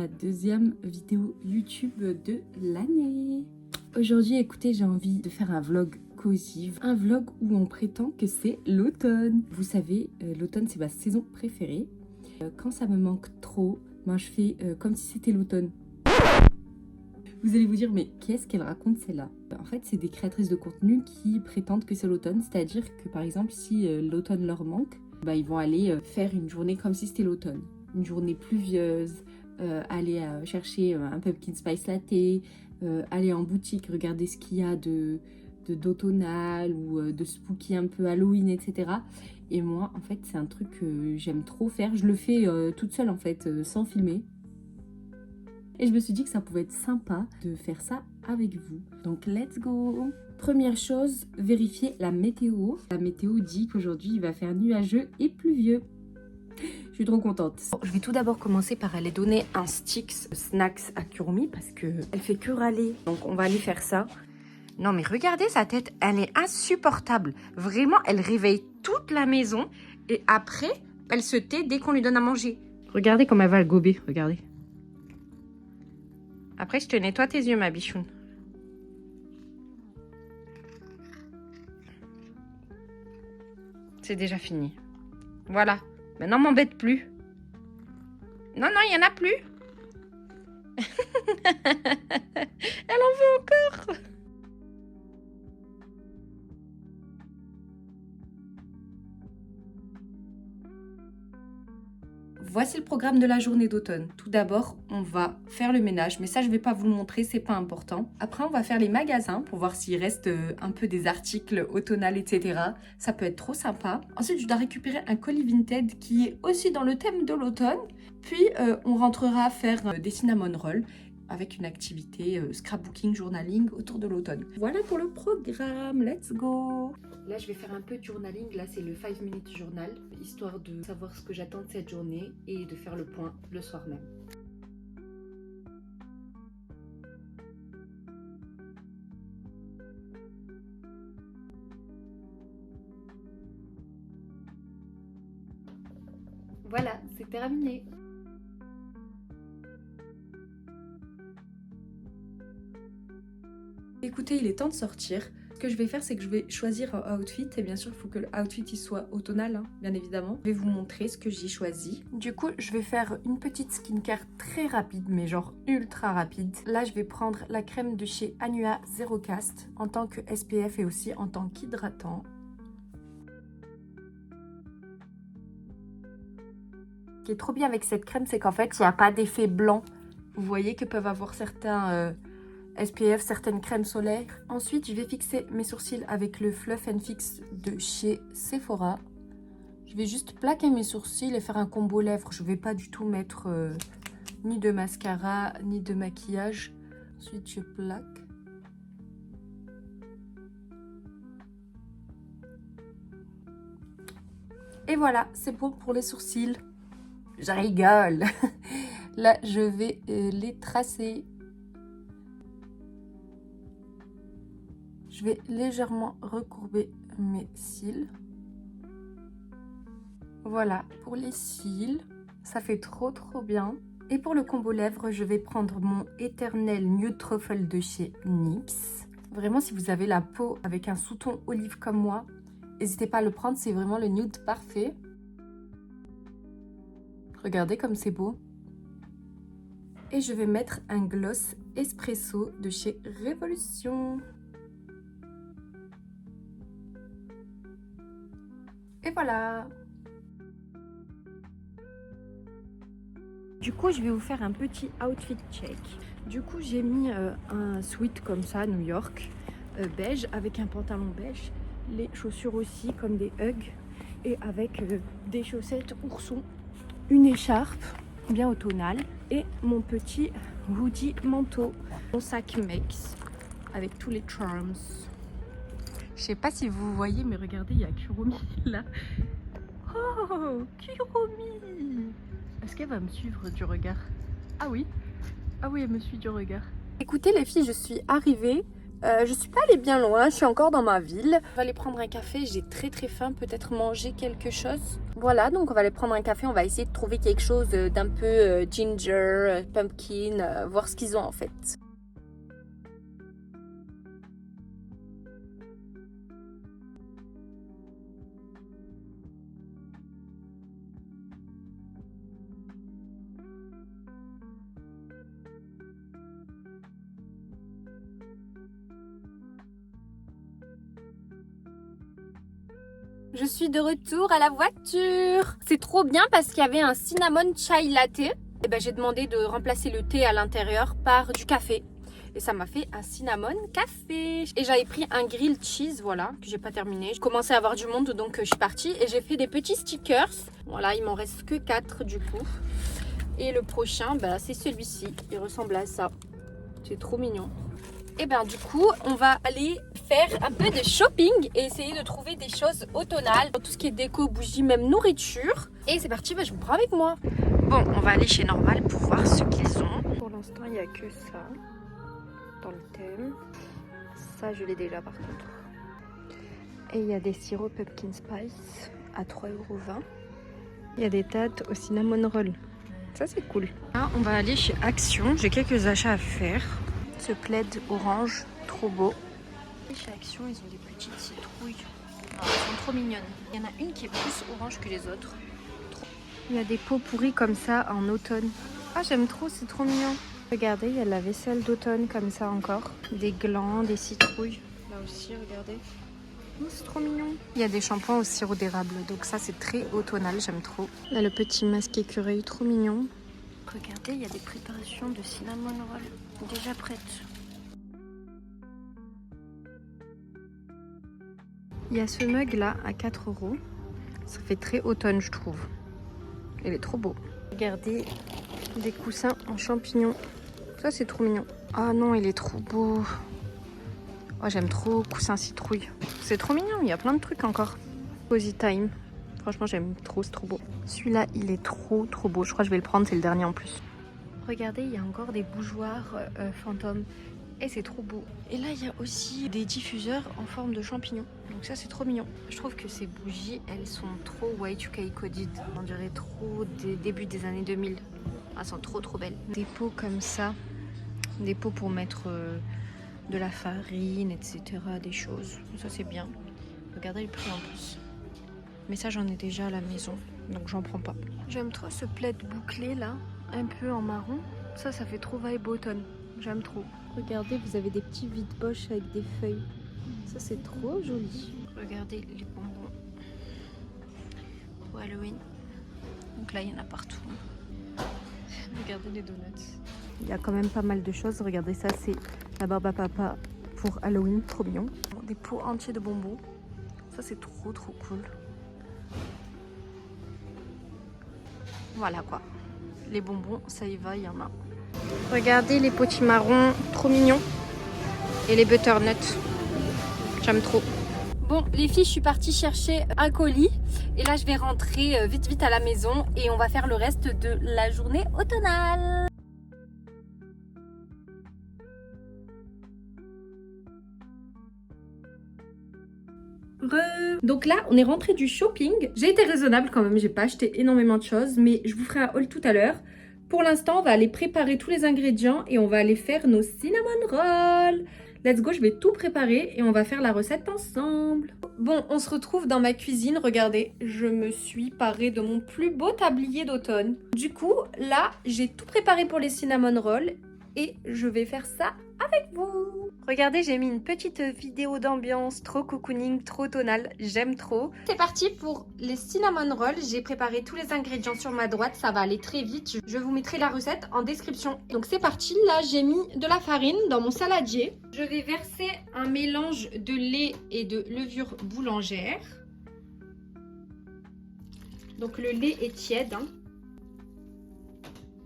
ma deuxième vidéo YouTube de l'année. Aujourd'hui, écoutez, j'ai envie de faire un vlog cosy, un vlog où on prétend que c'est l'automne. Vous savez, l'automne c'est ma saison préférée. Quand ça me manque trop, moi je fais comme si c'était l'automne. Vous allez vous dire, mais qu'est-ce qu'elle raconte celle-là? En fait, c'est des créatrices de contenu qui prétendent que c'est l'automne. C'est-à-dire que par exemple, si l'automne leur manque, bah, ils vont aller faire une journée comme si c'était l'automne. Une journée pluvieuse, aller chercher un pumpkin spice latte, aller en boutique, regarder ce qu'il y a d'automnal ou de spooky un peu Halloween, etc. Et moi, en fait, c'est un truc que j'aime trop faire. Je le fais toute seule, en fait, sans filmer. Et je me suis dit que ça pouvait être sympa de faire ça avec vous. Donc, let's go! Première chose, vérifier la météo. La météo dit qu'aujourd'hui, il va faire nuageux et pluvieux. Je suis trop contente. Je vais tout d'abord commencer par aller donner un Stix Snacks à Kurumi parce qu'elle fait que râler. Donc, on va aller faire ça. Non, mais regardez sa tête. Elle est insupportable. Vraiment, elle réveille toute la maison. Et après, elle se tait dès qu'on lui donne à manger. Regardez comme elle va le gober. Regardez. Après, je te nettoie tes yeux, ma bichoune. C'est déjà fini. Voilà. Maintenant, m'embête plus. Non, non, il n'y en a plus. Elle en veut encore. Voici le programme de la journée d'automne. Tout d'abord, on va faire le ménage, mais ça je ne vais pas vous le montrer, c'est pas important. Après, on va faire les magasins pour voir s'il reste un peu des articles automnales, etc. Ça peut être trop sympa. Ensuite, je dois récupérer un colis Vinted qui est aussi dans le thème de l'automne. Puis, on rentrera faire des cinnamon rolls avec une activité scrapbooking, journaling autour de l'automne. Voilà pour le programme, let's go! Là, je vais faire un peu de journaling. Là, c'est le 5 minutes journal, histoire de savoir ce que j'attends de cette journée et de faire le point le soir même. Voilà, c'est terminé. Écoutez, il est temps de sortir. Ce que je vais faire, c'est que je vais choisir un outfit. Et bien sûr, il faut que l'outfit il soit automnal, hein, bien évidemment. Je vais vous montrer ce que j'ai choisi. Du coup, je vais faire une petite skincare très rapide, mais genre ultra rapide. Là, je vais prendre la crème de chez Anua Zero Cast en tant que SPF et aussi en tant qu'hydratant. Ce qui est trop bien avec cette crème, c'est qu'en fait, il n'y a pas d'effet blanc. Vous voyez que peuvent avoir certains... SPF, certaines crèmes solaires. Ensuite, je vais fixer mes sourcils avec le Fluff and Fix de chez Sephora. Je vais juste plaquer mes sourcils et faire un combo lèvres. Je ne vais pas du tout mettre ni de mascara, ni de maquillage. Ensuite, je plaque. Et voilà, c'est bon pour les sourcils. Je rigole. Là, je vais les tracer. Je vais légèrement recourber mes cils. Voilà, pour les cils, ça fait trop bien. Et pour le combo lèvres, je vais prendre mon éternel Nude Truffle de chez NYX. Vraiment, si vous avez la peau avec un sous-ton olive comme moi, n'hésitez pas à le prendre, c'est vraiment le nude parfait. Regardez comme c'est beau. Et je vais mettre un gloss espresso de chez Révolution. Et voilà. Du coup, je vais vous faire un petit outfit check. Du coup, j'ai mis un sweat comme ça, New York, beige, avec un pantalon beige. Les chaussures aussi, comme des Ugg. Et avec des chaussettes ourson. Une écharpe, bien automnale. Et mon petit hoodie manteau. Mon sac Mex, avec tous les charms. Je sais pas si vous voyez, mais regardez, il y a Kurumi là. Oh, Kurumi! Est-ce qu'elle va me suivre du regard? Ah oui, elle me suit du regard. Écoutez les filles, je suis arrivée. Je suis pas allée bien loin, je suis encore dans ma ville. On va aller prendre un café, j'ai très faim, peut-être manger quelque chose. Voilà, donc on va aller prendre un café, on va essayer de trouver quelque chose d'un peu ginger, pumpkin, voir ce qu'ils ont en fait. Je suis de retour à la voiture. C'est trop bien parce qu'il y avait un cinnamon chai latte. Et ben, j'ai demandé de remplacer le thé à l'intérieur par du café. Et ça m'a fait un cinnamon café. Et j'avais pris un grilled cheese, voilà, que j'ai pas terminé. Je commençais à avoir du monde, donc je suis partie. Et j'ai fait des petits stickers. Voilà, il m'en reste que 4 du coup. Et le prochain, bah, c'est celui-ci. Il ressemble à ça. C'est trop mignon. Et bien du coup, on va aller faire un peu de shopping et essayer de trouver des choses automnales. Tout ce qui est déco, bougies, même nourriture. Et c'est parti, je vous prends avec moi. Bon, on va aller chez Normal pour voir ce qu'ils ont. Pour l'instant, il n'y a que ça dans le thème. Ça, je l'ai déjà par contre. Et il y a des sirops pumpkin spice à 3,20 €. Il y a des tâtes au cinnamon roll. Ça, c'est cool. Là, on va aller chez Action. J'ai quelques achats à faire. Ce plaid orange, trop beau. Et chez Action, ils ont des petites citrouilles. Oh, elles sont trop mignonnes. Il y en a une qui est plus orange que les autres. Trop. Il y a des pots pourris comme ça en automne. Ah, j'aime trop, c'est trop mignon. Regardez, il y a de la vaisselle d'automne comme ça encore. Des glands, des citrouilles. Là aussi, regardez. Oh, c'est trop mignon. Il y a des shampoings au sirop d'érable. Donc ça, c'est très automnal, j'aime trop. Là, le petit masque écureuil, trop mignon. Regardez, il y a des préparations de cinnamon roll déjà prêtes. Il y a ce mug là à 4 €. Ça fait très automne, je trouve. Il est trop beau. Regardez, des coussins en champignons. Ça, c'est trop mignon. Ah non, il est trop beau. Oh, j'aime trop coussin citrouille. C'est trop mignon, il y a plein de trucs encore. Cozy Time. Franchement, j'aime trop, c'est trop beau. Celui-là, il est trop beau. Je crois que je vais le prendre, c'est le dernier en plus. Regardez, il y a encore des bougeoirs fantômes. Et c'est trop beau. Et là, il y a aussi des diffuseurs en forme de champignons. Donc ça, c'est trop mignon. Je trouve que ces bougies, elles sont trop Y2K coded. On dirait trop des débuts des années 2000. Elles sont trop belles. Des pots comme ça. Des pots pour mettre de la farine, etc. Des choses. Ça, c'est bien. Regardez le prix en plus. Mais ça, j'en ai déjà à la maison. Donc, j'en prends pas. J'aime trop ce plaid bouclé là. Un peu en marron. Ça fait trop vibe automne. J'aime trop. Regardez, vous avez des petits vide-poches avec des feuilles. Ça, c'est trop joli. Regardez les bonbons pour Halloween. Donc là, il y en a partout. Regardez les donuts. Il y a quand même pas mal de choses. Regardez, ça, c'est la barbe à papa pour Halloween. Trop mignon. Des pots entiers de bonbons. Ça, c'est trop cool. Voilà quoi. Les bonbons, ça y va, il y en a. Regardez les potimarrons, trop mignons. Et les butternuts. J'aime trop. Bon, les filles, je suis partie chercher un colis. Et là, je vais rentrer vite à la maison. Et on va faire le reste de la journée automnale. Donc là, on est rentré du shopping. J'ai été raisonnable quand même, j'ai pas acheté énormément de choses, mais je vous ferai un haul tout à l'heure. Pour l'instant, on va aller préparer tous les ingrédients et on va aller faire nos cinnamon rolls. Let's go, je vais tout préparer et on va faire la recette ensemble. Bon, on se retrouve dans ma cuisine. Regardez, je me suis parée de mon plus beau tablier d'automne. Du coup, là, j'ai tout préparé pour les cinnamon rolls et je vais faire ça avec vous. Regardez, j'ai mis une petite vidéo d'ambiance, trop cocooning, trop tonale, j'aime trop. C'est parti pour les cinnamon rolls. J'ai préparé tous les ingrédients sur ma droite, ça va aller très vite. Je vous mettrai la recette en description. Donc c'est parti, là j'ai mis de la farine dans mon saladier. Je vais verser un mélange de lait et de levure boulangère. Donc le lait est tiède. Hein.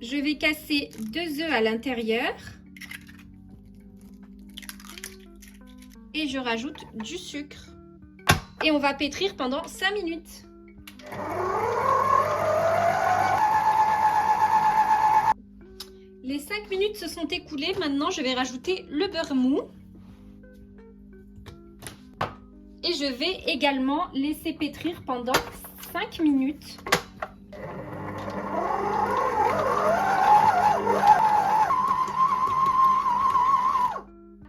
Je vais casser 2 œufs à l'intérieur. Et je rajoute du sucre. Et on va pétrir pendant 5 minutes. Les 5 minutes se sont écoulées. Maintenant, je vais rajouter le beurre mou. Et je vais également laisser pétrir pendant 5 minutes.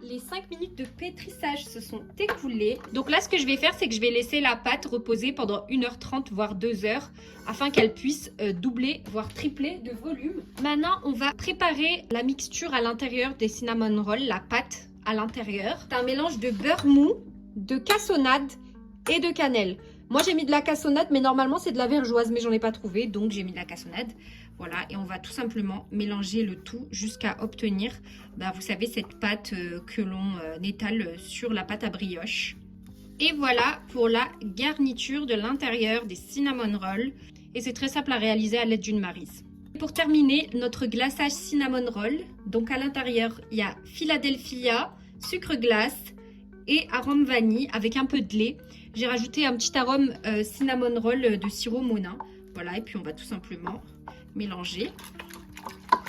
Les 5 minutes de pétrissage se sont écoulées. Donc là, ce que je vais faire, c'est que je vais laisser la pâte reposer pendant 1h30, voire 2h, afin qu'elle puisse doubler, voire tripler de volume. Maintenant, on va préparer la mixture à l'intérieur des cinnamon rolls, la pâte à l'intérieur. C'est un mélange de beurre mou, de cassonade et de cannelle. Moi, j'ai mis de la cassonade, mais normalement, c'est de la vergeoise, mais j'en ai pas trouvé, donc j'ai mis de la cassonade. Voilà, et on va tout simplement mélanger le tout jusqu'à obtenir, vous savez, cette pâte que l'on étale sur la pâte à brioche. Et voilà pour la garniture de l'intérieur des cinnamon rolls. Et c'est très simple à réaliser à l'aide d'une maryse. Pour terminer, notre glaçage cinnamon roll. Donc à l'intérieur, il y a Philadelphia, sucre glace et arôme vanille avec un peu de lait. J'ai rajouté un petit arôme cinnamon roll de sirop Monin. Voilà, et puis on va tout simplement mélanger.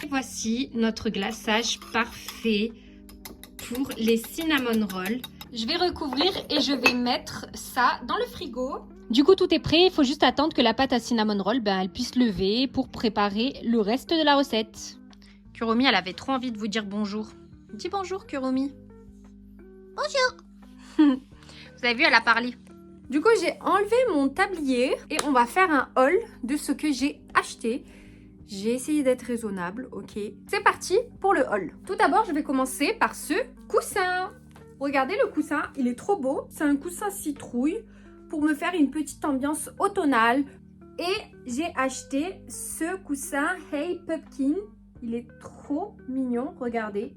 Et voici notre glaçage parfait pour les cinnamon rolls. Je vais recouvrir et je vais mettre ça dans le frigo. Du coup, tout est prêt. Il faut juste attendre que la pâte à cinnamon roll elle puisse lever pour préparer le reste de la recette. Kuromi, elle avait trop envie de vous dire bonjour. Dis bonjour, Kuromi. Bonjour. Vous avez vu, elle a parlé. Du coup, j'ai enlevé mon tablier et on va faire un haul de ce que j'ai acheté. J'ai essayé d'être raisonnable, ok. C'est parti pour le haul. Tout d'abord, je vais commencer par ce coussin. Regardez le coussin, il est trop beau. C'est un coussin citrouille pour me faire une petite ambiance automnale. Et j'ai acheté ce coussin Hey Pumpkin. Il est trop mignon, regardez.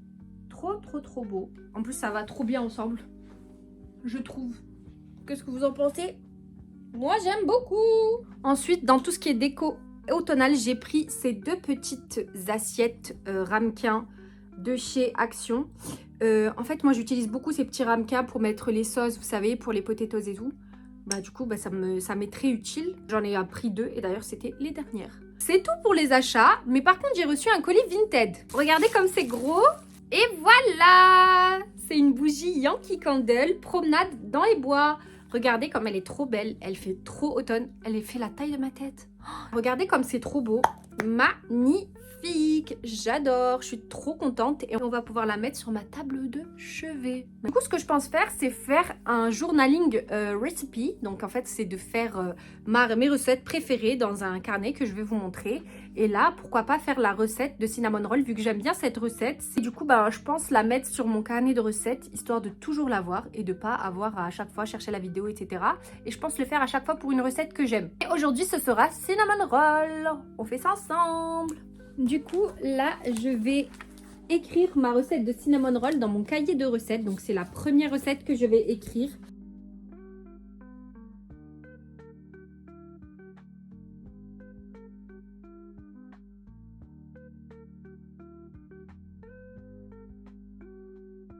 Trop beau. En plus, ça va trop bien ensemble, je trouve. Qu'est-ce que vous en pensez? Moi, j'aime beaucoup. Ensuite, dans tout ce qui est déco automnale, j'ai pris ces deux petites assiettes ramequins de chez Action. En fait, moi, j'utilise beaucoup ces petits ramequins pour mettre les sauces, vous savez, pour les potatoes et tout. Du coup, ça m'est très utile. J'en ai pris deux et d'ailleurs, c'était les dernières. C'est tout pour les achats. Mais par contre, j'ai reçu un colis Vinted. Regardez comme c'est gros. Et voilà! C'est une bougie Yankee Candle, promenade dans les bois. Regardez comme elle est trop belle. Elle fait trop automne. Elle fait la taille de ma tête. Oh, regardez comme c'est trop beau. Magnifique! J'adore. Je suis trop contente. Et on va pouvoir la mettre sur ma table de chevet. Du coup, ce que je pense faire, c'est faire un journaling recipe. Donc, en fait, c'est de faire mes recettes préférées dans un carnet que je vais vous montrer. Et là, pourquoi pas faire la recette de cinnamon roll, vu que j'aime bien cette recette. Et du coup, je pense la mettre sur mon carnet de recettes, histoire de toujours la voir et de pas avoir à chaque fois chercher la vidéo, etc. Et je pense le faire à chaque fois pour une recette que j'aime. Et aujourd'hui, ce sera cinnamon roll. On fait ça ensemble. Du coup, là, je vais écrire ma recette de cinnamon roll dans mon cahier de recettes. Donc, c'est la première recette que je vais écrire.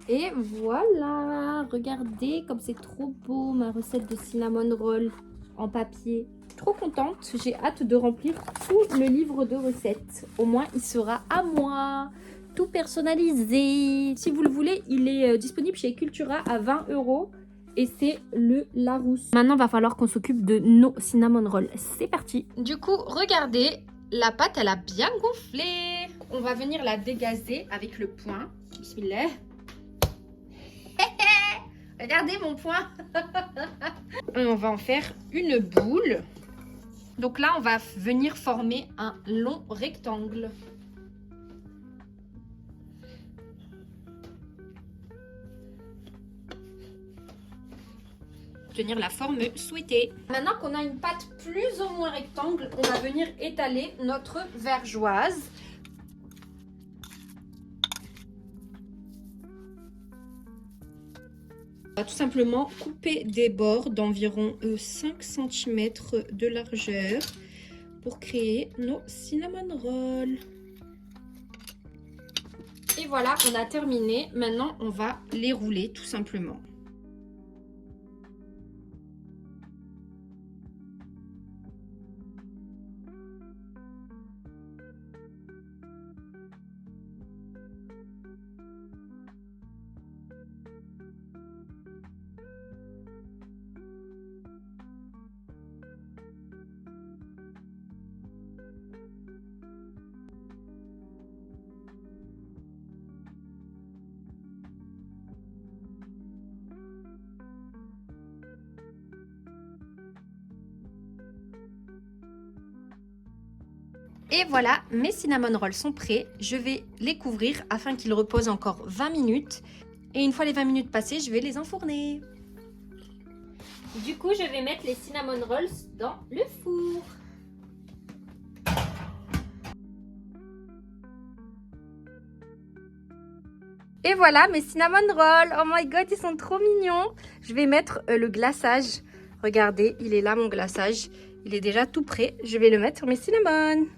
Et voilà, regardez comme c'est trop beau ma recette de cinnamon roll en papier. Trop contente, j'ai hâte de remplir tout le livre de recettes. Au moins, il sera à moi, tout personnalisé. Si vous le voulez, il est disponible chez Cultura à 20 € et c'est le Larousse. Maintenant, il va falloir qu'on s'occupe de nos cinnamon rolls. C'est parti. Du coup, regardez, la pâte, elle a bien gonflé. On va venir la dégazer avec le poing. Bismillah. Regardez mon poing. On va en faire une boule. Donc là, on va venir former un long rectangle. Obtenir la forme souhaitée. Maintenant qu'on a une pâte plus ou moins rectangle, on va venir étaler notre vergeoise. On va tout simplement couper des bords d'environ 5 cm de largeur pour créer nos cinnamon rolls. Et voilà, on a terminé. Maintenant, on va les rouler tout simplement. Et voilà, mes cinnamon rolls sont prêts. Je vais les couvrir afin qu'ils reposent encore 20 minutes. Et une fois les 20 minutes passées, je vais les enfourner. Du coup, je vais mettre les cinnamon rolls dans le four. Et voilà mes cinnamon rolls. Oh my god, ils sont trop mignons. Je vais mettre le glaçage. Regardez, il est là mon glaçage. Il est déjà tout prêt. Je vais le mettre sur mes cinnamon.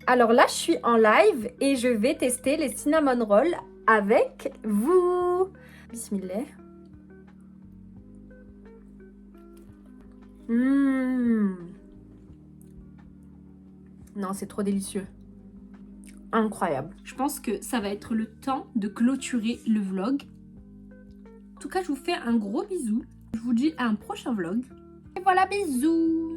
Alors là, je suis en live et je vais tester les cinnamon rolls avec vous. Bismillah. Non, c'est trop délicieux. Incroyable. Je pense que ça va être le temps de clôturer le vlog. En tout cas, je vous fais un gros bisou. Je vous dis à un prochain vlog. Et voilà, bisous.